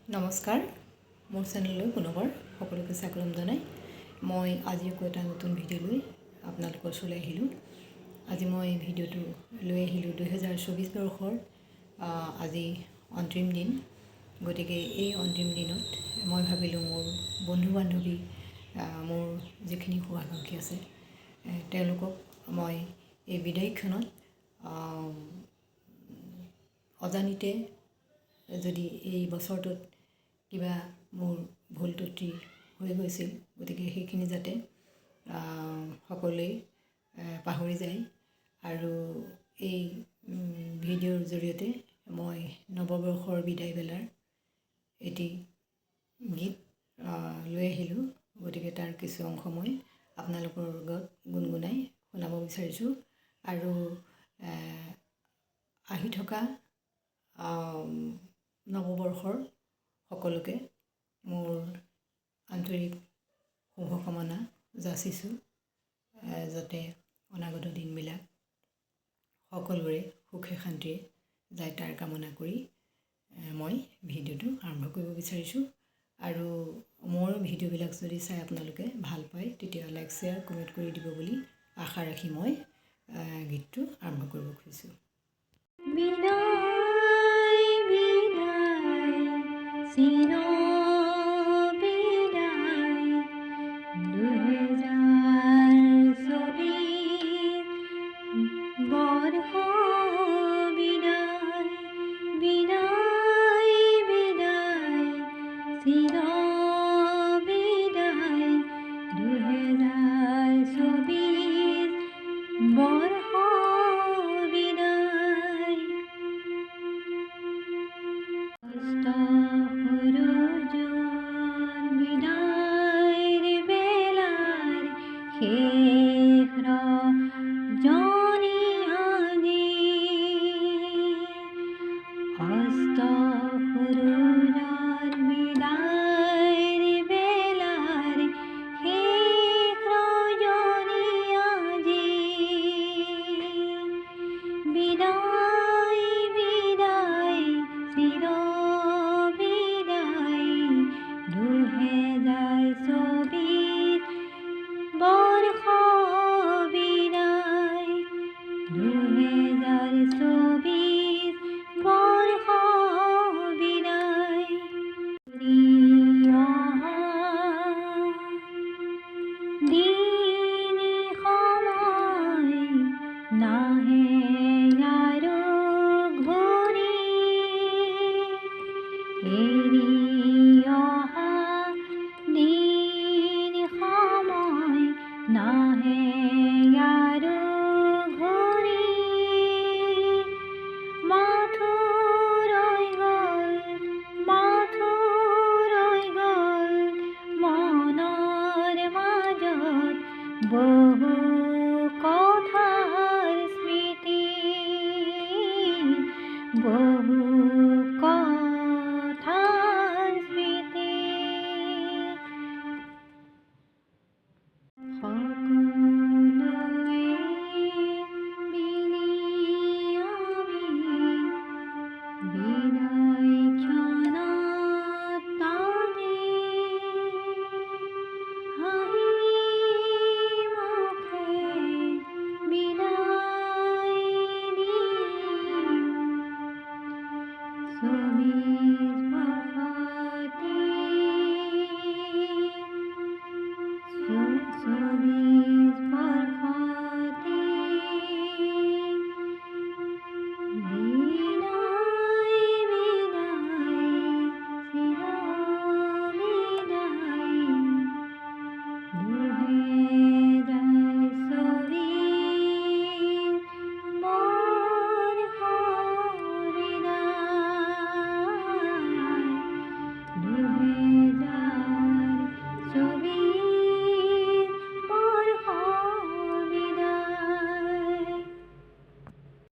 নমস্কাৰ, মোৰ চেনেললৈ পুনৰ সকলোকে স্বাগতম জনাই মই আজি এটা নতুন ভিডিঅ' লৈ আপোনালোকৰ ওচৰলৈ আহিলোঁ। আজি মই ভিডিঅ'টো লৈ আহিলোঁ 2024 বৰ্ষৰ আজি অন্তিম দিন। গতিকে এই অন্তিম দিনত মই ভাবিলোঁ মোৰ বন্ধু বান্ধৱী মোৰ যিখিনি শুভাকাংক্ষী আছে তেওঁলোকক মই এই বিদায়ক্ষণত অজানিতে যদি এই বছৰটোত কিবা মোৰ ভুল ত্ৰুটি হৈ গৈছিল, গতিকে সেইখিনি যাতে সকলোৱে পাহৰি যায়। আৰু এই ভিডিঅ'ৰ জৰিয়তে মই নৱবৰ্ষৰ বিদায় বেলাৰ এটি গীত লৈ আহিলোঁ। গতিকে তাৰ কিছু অংশ মই আপোনালোকৰ লগত গুণগুণাই শুনাব বিচাৰিছোঁ। আৰু আহি থকা নৱবৰ্ষৰ সকলোকে মোৰ আন্তৰিক শুভকামনা যাচিছোঁ, যাতে অনাগত দিনবিলাক সকলোৰে সুখে শান্তিৰে যায় তাৰ কামনা কৰি মই ভিডিঅ'টো আৰম্ভ কৰিব বিচাৰিছোঁ। আৰু মোৰ ভিডিঅ'বিলাক যদি চাই আপোনালোকে ভাল পায় তেতিয়া লাইক শ্বেয়াৰ কমেণ্ট কৰি দিব বুলি আশা ৰাখি মই গীতটো আৰম্ভ কৰিব খুজিছোঁ। বহু কথাৰ স্মৃতি বহু